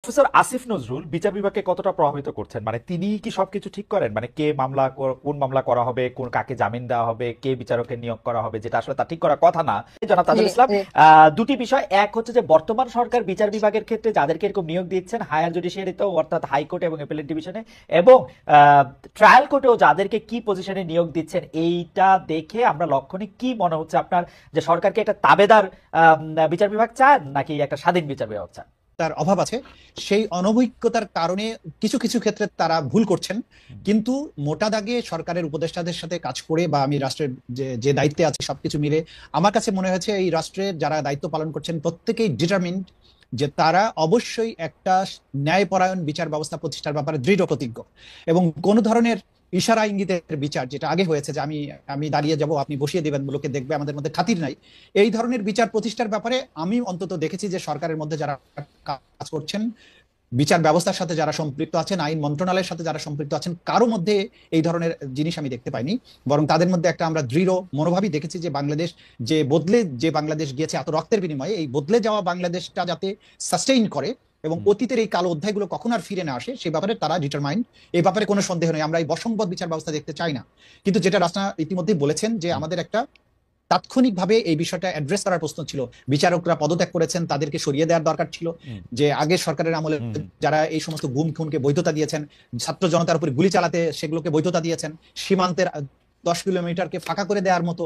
Professor Asif Nazrul বিচার বিভাগকে কতটা প্রভাবিত করছেন? মানে তিনি কি সবকিছু ঠিক করেন? মানে কে মামলা কোন মামলা করা হবে, কোন কাকে জামিন দেওয়া হবে, কে বিচারকের নিয়োগ করা হবে, যেটা আসলে তা ঠিক করার কথা না। জনাব জি তাজুল ইসলাম, জি দুটি বিষয়। এক হচ্ছে যে বর্তমান সরকার বিচার বিভাগের ক্ষেত্রে যাদেরকে এরকম নিয়োগ দিচ্ছেন হায়ার জুডিশিয়ারিতেও, অর্থাৎ হাইকোর্ট এবং অ্যাপিলেট ডিভিশনে, এবং ট্রায়াল কোর্টেও যাদেরকে কি পজিশনে নিয়োগ দিচ্ছেন, এইটা দেখে আমরা লক্ষণে কি মনে হচ্ছে আপনার, যে সরকারকে একটা তাবেদার বিচার বিভাগ চান নাকি একটা স্বাধীন বিচার বিভাগ চান? তার অভাব আছে। সেই অনভিজ্ঞতার কারণে কিছু কিছু ক্ষেত্রে তারা ভুল করছেন। কিন্তু মোটা দাগে সরকারের উপদেষ্টাদের সাথে কাজ করে বা আমি রাষ্ট্রের যে যে দায়িত্বে আছি সবকিছু মিলে আমার কাছে মনে হয়েছে এই রাষ্ট্রের যারা দায়িত্ব পালন করছেন প্রত্যেকেই ডিটারমিন্ড যে তারা অবশ্যই একটা ন্যায়পরায়ণ বিচার ব্যবস্থা প্রতিষ্ঠার ব্যাপারে দৃঢ় প্রতিজ্ঞ। এবং কোন ধরনের ইশারা ইঙ্গিতের বিচার, যেটা আগে হয়েছে যে আমি আমি দাঁড়িয়ে যাব আপনি বসিয়ে দিবেন, লোকে দেখবে, আমাদের মধ্যে খাতির নাই, এই ধরনের বিচার প্রতিষ্ঠার ব্যাপারে আমি অন্তত দেখেছি যে সরকারের মধ্যে যারা কাজ করছেন, বিচার ব্যবস্থার সাথে যারা সম্পৃক্ত আছেন, আইন মন্ত্রণালয়ের সাথে যারা সম্পৃক্ত আছেন, কারো মধ্যে এই ধরনের জিনিস আমি দেখতে পাইনি। বরং তাদের মধ্যে একটা আমরা দৃঢ় মনোভাবই দেখেছি যে বাংলাদেশ যে বাংলাদেশ গিয়েছে এত রক্তের বিনিময়ে, এই বদলে যাওয়া বাংলাদেশটা যাতে সাস্টেইন করে এবং অতীতের এই কালো অধ্যায়গুলো কখন আর ফিরে না আসে সেই ব্যাপারে তারা ডিটারমাইন্ড। এই ব্যাপারে কোনো সন্দেহ নেই, আমরা এই বশংবদ বিচার ব্যবস্থা দেখতে চাই না। কিন্তু যেটা রাস্তা ইতিমধ্যেই বলেছেন যে আমাদের একটা তাৎক্ষণিকভাবে এই বিষয়টা অ্যাড্রেস করার প্রশ্ন ছিল। বিচারকরা পদত্যাগ করেছেন, তাদেরকে সরিয়ে দেওয়ার দরকার ছিল। যে আগের সরকারের আমলে যারা এই সমস্ত গুম খুনকে বৈধতা দিয়েছেন, ছাত্র জনতার উপরে গুলি চালাতে সেগুলোকে বৈধতা দিয়েছেন, সীমান্তের 10 কিলোমিটারকে ফাঁকা করে দেওয়ার মতো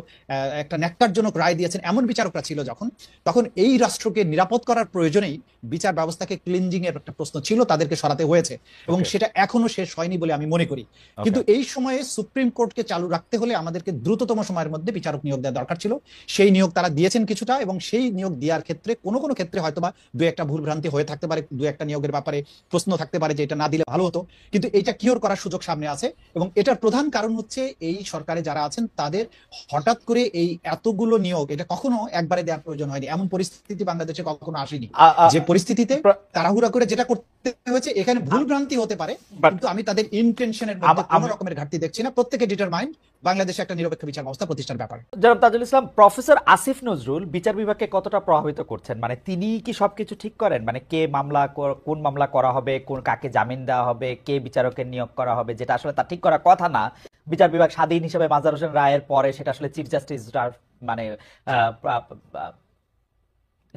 একটা ন্যাক্কারজনক রায় দিয়েছেন, এমন বিচারকরা ছিল যখন, তখন এই রাষ্ট্রকে নিরাপদ করার প্রয়োজনেই বিচার ব্যবস্থাকে ক্লিনজিং এর একটা প্রশ্ন ছিল, তাদেরকে সরাতে হয়েছে এবং সেটা এখনো শেষ হয়নি বলে আমি মনে করি। কিন্তু এই সময়ে সুপ্রিম কোর্টকে চালু রাখতে হলে আমাদেরকে দ্রুততম সময়ের মধ্যে বিচারক নিয়োগ দেওয়া দরকার ছিল। সেই নিয়োগ তারা দিয়েছেন কিছুটা, এবং সেই নিয়োগ দেওয়ার ক্ষেত্রে কোনো কোনো ক্ষেত্রে হয়তোবা দু একটা ভুল ভ্রান্তি হয়ে থাকতে পারে, দু একটা নিয়োগের ব্যাপারে প্রশ্ন থাকতে পারে যে এটা না দিলে ভালো হতো, কিন্তু এটা কিওর করার সুযোগ সামনে আছে। এবং এটার প্রধান কারণ হচ্ছে এই সরকারে যারা আছেন তাদের হঠাৎ করে এই এতগুলো নিয়োগ, এটা কখনো একবারে দেওয়ার প্রয়োজন হয়নি, এমন পরিস্থিতি বাংলাদেশে কখনো আসেনি। যে পরিস্থিতিতে তাড়াহুড়া করে যেটা করতে হয়েছে, এখানে ভুল ভ্রান্তি হতে পারে, কিন্তু আমি তাদের ইন্টেনশনের মধ্যে কোনো রকমের ঘাটতি দেখছি না। প্রত্যেকে ডিটারমাইন্ড বাংলাদেশে একটা নিরপেক্ষ বিচার ব্যবস্থা প্রতিষ্ঠার ব্যাপারে। জনাব তাজুল ইসলাম, প্রফেসর আসিফ নজরুল বিচার বিভাগকে কতটা প্রভাবিত করছেন? মানে তিনি কি সবকিছু ঠিক করেন? মানে কে মামলা কোন মামলা করা হবে, কোন কাকে জামিন দেওয়া হবে, কে বিচারকের নিয়োগ করা হবে, যেটা আসলে তা ঠিক করার কথা না। বিচার বিভাগ স্বাধীন হিসেবে মাজার হোসেন রায়ের পরে সেটা আসলে চিফ জাস্টিস, মানে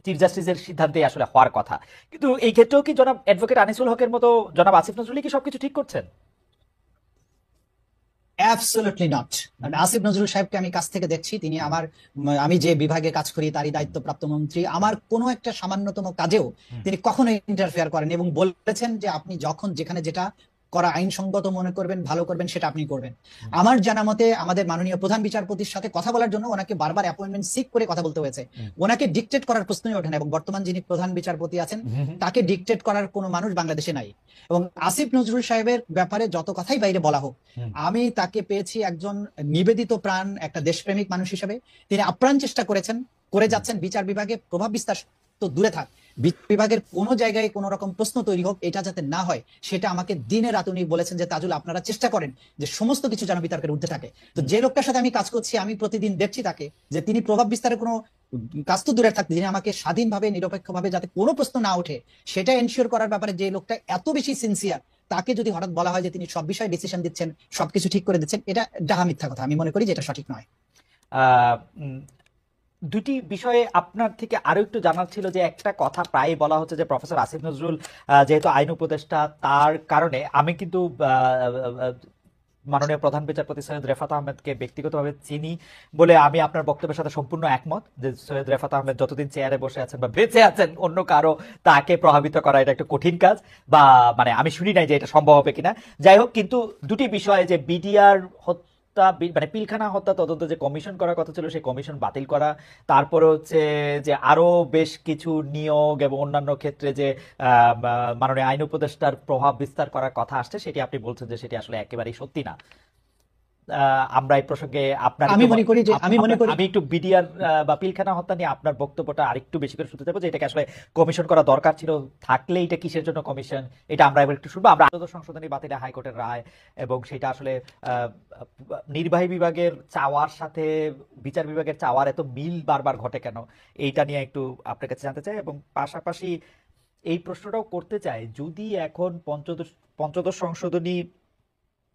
চিফ জাস্টিসের সিদ্ধান্তে আসলে হওয়ার কথা। কিন্তু এই ক্ষেত্রেও কি জনাব অ্যাডভোকেট আনিসুল হকের মতো জনাব আসিফ নজরুল কি সবকিছু ঠিক করছেন? Absolutely not. আসিফ নজরুল সাহেবকে আমি কাছ থেকে দেখছি, তিনি আমার আমি যে বিভাগে কাজ করি তারই দায়িত্বপ্রাপ্ত মন্ত্রী। আমার কোনো একটা সামান্যতম কাজেও তিনি কখনো ইন্টারফেয়ার করেন এবং বলেছেন যে আপনি যখন যেখানে যেটা করা আইনসঙ্গত মনে করবেন, ভালো করবেন, সেটা আপনি করবেন। আমার জানা মতে আমাদের মাননীয় প্রধান বিচারপতির সাথে কথা বলার জন্য ওনাকে বারবার অ্যাপয়েন্টমেন্ট সিক করে কথা বলতে হয়েছে। ওনাকে ডিকটেট করার প্রশ্নই ওঠে না, এবং বর্তমান যিনি প্রধান বিচারপতি আছেন তাকে ডিকটেট করার কোনো মানুষ বাংলাদেশে নাই। এবং আসিফ নজরুল সাহেবের ব্যাপারে যত কথাই বাইরে বলা হোক, আমি তাকে পেয়েছি একজন নিবেদিত প্রাণ, একটা দেশপ্রেমিক মানুষ হিসেবে। তিনি আপ্রাণ চেষ্টা করে যাচ্ছেন বিচার বিভাগে প্রভাব বিস্তার তো দূরে থাক, বিভাগের কোনো জায়গায় কোনো রকম প্রশ্ন তৈরি হোক, এটা যাতে না হয় সেটা আমাকে দিনে রাত উনি বলেছেন যে তাজুল আপনারা চেষ্টা করেন যে সমস্ত কিছু যেন বিতর্কের ঊর্ধ্বে থাকে। তো যে লোকটার সাথে আমি কাজ করছি, আমি প্রতিদিন দেখছি তাকে যে তিনি প্রভাব বিস্তারের কোনো কাজ তো দূরে থাকতে, তিনি আমাকে স্বাধীনভাবে নিরপেক্ষভাবে যাতে কোনো প্রশ্ন না ওঠে সেটা এনশিওর করার ব্যাপারে যে লোকটা এত বেশি সিনসিয়ার, তাকে যদি হঠাৎ বলা হয় যে তিনি সব বিষয়ে ডিসিশন দিচ্ছেন, সবকিছু ঠিক করে দিচ্ছেন, এটা ডাহা মিথ্যা কথা। আমি মনে করি যে এটা সঠিক নয়। আহ, উম, দুটি বিষয়ে আপনার থেকে আরো একটু জানার ছিল। যে একটা কথা প্রায় বলা হচ্ছে যে প্রফেসর আসিফ নজরুল যেহেতু আইন উপদেষ্টা, তার কারণে আমি কিন্তু মাননীয় প্রধান বিচারপতি সৈয়দ রেফাত আহমেদকে ব্যক্তিগতভাবে চিনি বলে আমি আপনার বক্তব্যের সাথে সম্পূর্ণ একমত যে সৈয়দ রেফাত আহমেদ যতদিন চেয়ারে বসে আছেন বা বেঁচে আছেন, অন্য কারো তাকে প্রভাবিত করা এটা একটা কঠিন কাজ, বা মানে আমি শুনি নাই যে এটা সম্ভব হবে কিনা। যাই হোক, কিন্তু দুটি বিষয়, যে বিডিআর মানে পিলখানা হত্যা তদন্ত যে কমিশন করার কথা ছিল সেই কমিশন বাতিল করা, তারপরে হচ্ছে যে আরো বেশ কিছু নিয়োগ এবং অন্যান্য ক্ষেত্রে যে মাননীয় আইন উপদেষ্টার প্রভাব বিস্তার করার কথা আসছে, সেটি আপনি বলছেন যে সেটি আসলে একেবারেই সত্যি না। আমরা এই প্রসঙ্গে আপনার আমি একটু বিডিআর বা পিলখানা হত্যা নিয়ে আপনার বক্তব্যটা আরেকটু বেশি করে শুনতে চাইবো, যে এটাকে আসলে কমিশন করা দরকার ছিল, থাকলে এটা কিসের জন্য কমিশন, এটা আমরা এবার একটু শুনবো। আমরা সংশোধনী বাতিলে হাইকোর্টের রায়, এবং সেটা আসলে নির্বাহী বিভাগের চাওয়ার সাথে বিচার বিভাগের চাওয়ার এত মিল বারবার ঘটে কেন, এইটা নিয়ে একটু আপনার কাছে জানতে চাই। এবং পাশাপাশি এই প্রশ্নটাও করতে চাই, যদি এখন পঞ্চদশ সংশোধনী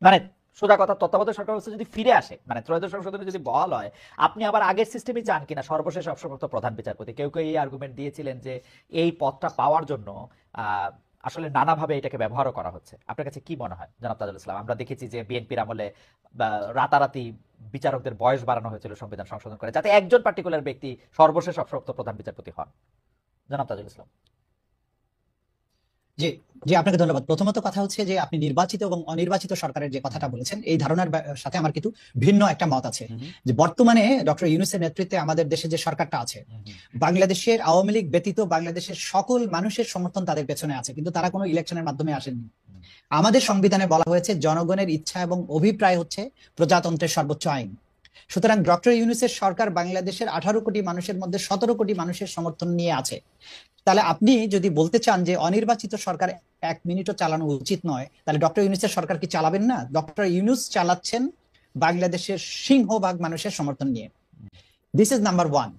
মানে সোজা কথা তত্ত্বাবধায়ক সরকার ব্যবস্থা যদি ফিরে আসে, মানে ত্রয়োদশ সংশোধনী যদি বহাল হয়, আপনি আবার আগের সিস্টেমে চান কিনা সর্বশেষ অবসরপ্রাপ্ত প্রধান বিচারপতি? কেউ কেউ এই আর্গুমেন্ট দিয়েছিলেন যে এই পদটা পাওয়ার জন্য আসলে নানাভাবে এটাকে ব্যবহারও করা হচ্ছে। আপনার কাছে কি মনে হয় জনাব তাজুল ইসলাম? আমরা দেখেছি যে বিএনপির আমলে রাতারাতি বিচারকদের বয়স বাড়ানো হয়েছিল সংবিধান সংশোধন করে, যাতে একজন পার্টিকুলার ব্যক্তি সর্বশেষ অবসরপ্রাপ্ত প্রধান বিচারপতি হন। জনাব তাজুল ইসলাম। জি, জি, আপনাকে ধন্যবাদ। প্রথমত কথা হচ্ছে যে আপনি নির্বাচিত এবং অনির্বাচিত সরকারের যে কথাটা বলেছেন, এই ধারণার সাথে আমার কিন্তু ভিন্ন একটা মত আছে। যে বর্তমানে ডক্টর ইউনূসের নেতৃত্বে আমাদের দেশে যে সরকারটা আছে, বাংলাদেশের আওয়ামী লীগ ব্যতীত বাংলাদেশের সকল মানুষের সমর্থন তাদের পেছনে আছে, কিন্তু তারা কোনো ইলেকশনের মাধ্যমে আসেননি। আমাদের সংবিধানে বলা হয়েছে জনগণের ইচ্ছা এবং অভিপ্রায় হচ্ছে প্রজাতন্ত্রের সর্বোচ্চ আইন। সুতরাং ডক্টর ইউনূসের সরকার বাংলাদেশের 18 কোটি মানুষের মধ্যে 17 কোটি মানুষের সমর্থন নিয়ে আছে। তাহলে আপনি যদি বলতে চান যে অনির্বাচিত সরকার এক মিনিটও চালানো উচিত নয়, তাহলে ডক্টর ইউনূসের সরকার কি চালাবেন না? ডক্টর ইউনূস চালাচ্ছেন বাংলাদেশের সিংহভাগ মানুষের সমর্থন নিয়ে। This is number one.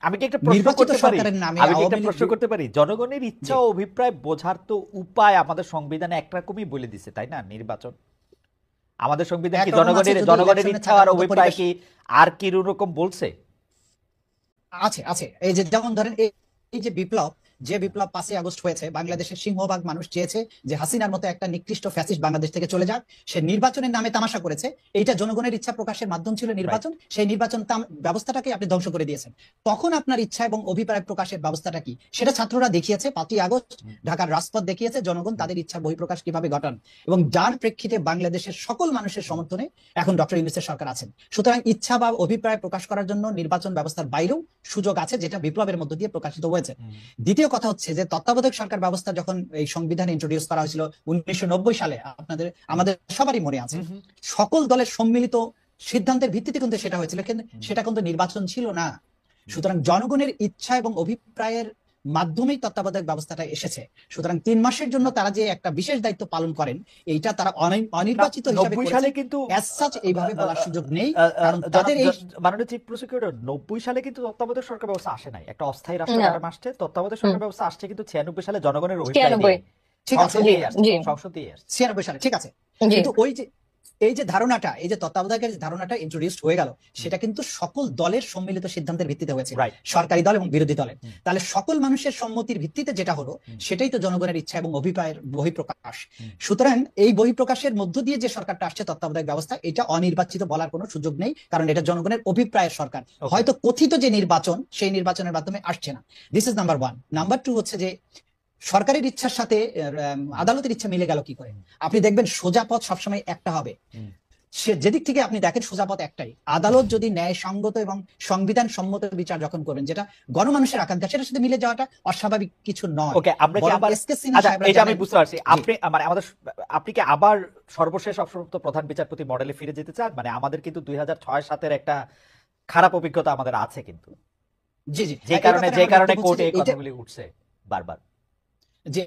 আমি কি একটা প্রশ্ন নির্বাচিত করতে পারি? সরকারের নামে আমি কি একটা আওয়ামী লীগ প্রশ্ন করতে পারি? জনগণের ইচ্ছা ও অভিপ্রায় বোঝার তো উপায় আমাদের সংবিধানে একরকমই বলে দিছে, তাই না? নির্বাচন। আমাদের সংবিধান কি একরকম আছে, যদি জনগণের ইলেকশনে ইচ্ছা থাকার আর মতো অভিপ্রায় পরিবেশ কি আর কি রকম বলছে? আছে, আছে। এই যে যেমন ধরেন এই যে বিপ্লব, যে বিপ্লব 5ই আগস্ট হয়েছে, বাংলাদেশের সিংহভাগ মানুষ চেয়েছে যে হাসিনার মতো একটা নিকৃষ্ট ফ্যাসিস্ট বাংলাদেশ থেকে চলে যাক। সে নির্বাচনের নামে তামাশা করেছে। এইটা জনগণের ইচ্ছা প্রকাশের মাধ্যম ছিল নির্বাচন। সেই নির্বাচন ব্যবস্থাটাকে আপনি ধ্বংস করে দিয়েছেন। তখন আপনার ইচ্ছা এবং অভিপ্রায় প্রকাশের ব্যবস্থাটা কি, সেটা ছাত্ররা দেখিয়েছে। 5ই আগস্ট ঢাকার রাজপথ দেখিয়েছে জনগণ তাদের ইচ্ছার বহিঃপ্রকাশ কিভাবে ঘটান, এবং যার প্রেক্ষিতে বাংলাদেশের সকল মানুষের সমর্থনে এখন ডক্টর ইউনূসের সরকার আছেন। সুতরাং ইচ্ছা বা অভিপ্রায় প্রকাশ করার জন্য নির্বাচন ব্যবস্থার বাইরেও সুযোগ আছে, যেটা বিপ্লবের মধ্য দিয়ে প্রকাশিত হয়েছে। দ্বিতীয় কথা হচ্ছে যে তত্ত্বাবধায়ক সরকার ব্যবস্থা যখন এই সংবিধান ইন্ট্রোডিউস করা হয়েছিল 1990 সালে, আমাদের সবারই মনে আছে, সকল দলের সম্মিলিত সিদ্ধান্তের ভিত্তিতে কিন্তু সেটা হয়েছিল, কিন্তু সেটা কিন্তু নির্বাচন ছিল না। সুতরাং জনগণের ইচ্ছা এবং অভিপ্রায়ের মাধ্যমেই তত্ত্বাবধায়ক ব্যবস্থাটা এসেছে। সুতরাং 3 মাসের জন্য তারা যে একটা বিশেষ দায়িত্ব পালন করেন, এইটা তারা অনির্বাচিত হিসেবে 90 সালে কিন্তু অ্যাজ সাচ এইভাবে বলার সুযোগ নেই, কারণ তাদের এই মাননীয় চিফ প্রসিকিউটর 90 সালে কিন্তু তত্ত্বাবধায়ক সরকার ব্যবস্থা আসে নাই, একটা অস্থায়ী রাষ্ট্র কাঠামো আসছে। তত্ত্বাবধায়ক সরকার ব্যবস্থা আসছে কিন্তু 96 সালে জনগণের অভিপ্রায় নিয়ে। ঠিক আছে, সংসদ দিয়ে আসছে 96 সালে, ঠিক আছে। কিন্তু ওই যে এই যে ধারণাটা, এই যে তত্ত্বাবধায়কের ধারণাটা ইন্ট্রোডিউসড হয়ে গেল, সেটা কিন্তু সকল দলের সম্মিলিত সিদ্ধান্তের ভিত্তিতে হয়েছে, সরকারি দল এবং বিরোধী দলের। তাহলে সকল মানুষের সম্মতির ভিত্তিতে যেটা হলো, সেটাই তো জনগণের ইচ্ছা এবং অভিপ্রায়ের বহিঃপ্রকাশ। সুতরাং এই বহিঃপ্রকাশের মধ্য দিয়ে যে সরকারটা আসছে তত্ত্বাবধায়ক ব্যবস্থা, এটা অনির্বাচিত বলার কোনো সুযোগ নেই, কারণ এটা জনগণের অভিপ্রায়ের সরকার। হয়তো কথিত যে নির্বাচন, সেই নির্বাচনের মাধ্যমে আসছে না। This is number one. Number two হচ্ছে যে সরকারের ইচ্ছার সাথে আদালতের ইচ্ছা মিলে গেল কি করে? আপনি দেখবেন সোজা পথ সবসময় একটা হবে। সে যেদিক থেকে আপনি দেখেন সোজা পথ একটাই। আদালত যদি ন্যায়সঙ্গত এবং সংবিধান সম্মত বিচার যখন করবেন, যেটা গণমানুষের আকাঙ্ক্ষা, সেটার সাথে মিলে যাওয়াটা অস্বাভাবিক কিছু নয়। ওকে, আমরা কি আবার এটা আমি বুঝতে পারছি। আপনি মানে আপনি কি আবার সর্বশেষ অবসরপ্রাপ্ত প্রধান বিচারপতি মডেলে ফিরে যেতে চান? মানে আমাদের কিন্তু 2006-07 একটা খারাপ অভিজ্ঞতা আমাদের আছে কিন্তু, জি জি, যে কারণে কোর্টে এই কথাগুলি উঠছে বারবার। যে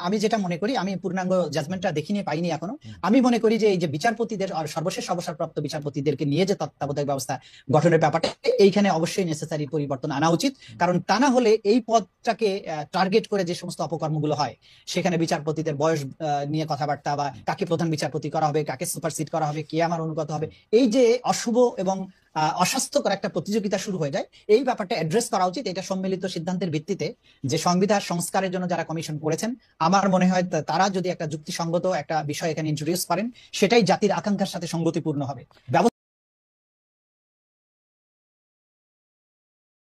আমি যেটা মনে করি, আমি পূর্ণাঙ্গ জাজমেন্টটা দেখিনি, পাইনি এখনো। আমি মনে করি যে এই যে বিচারপতিদের আর সর্বশেষ অবসরপ্রাপ্ত বিচারপতিদেরকে নিয়ে যে তত্ত্বাবধায়ক ব্যবস্থা গঠনের ব্যাপারটা, এইখানে অবশ্যই নেসেসারি পরিবর্তন আনা উচিত। কারণ তা না হলে এই পদটাকে টার্গেট করে যে সমস্ত অপকর্মগুলো হয়, সেখানে বিচারপতিদের বয়স নিয়ে কথাবার্তা, বা কাকে প্রধান বিচারপতি করা হবে, কাকে সুপারসিড করা হবে, কে আমার অনুগত হবে, এই যে অশুভ এবং অস্বাস্থ্যকর একটা প্রতিযোগিতা শুরু হয়ে যায়, এই ব্যাপারটা অ্যাড্রেস করা উচিত। এটা সম্মিলিত সিদ্ধান্তের ভিত্তিতে যে সংবিধান সংস্কারের জন্য যারা কমিশন করেছেন, আমার মনে হয় তারা যদি একটা যুক্তিসঙ্গত একটা বিষয় এখানে ইন্ট্রোডিউস করেন, সেটাই জাতির আকাঙ্ক্ষার সাথে সঙ্গতিপূর্ণ হবে।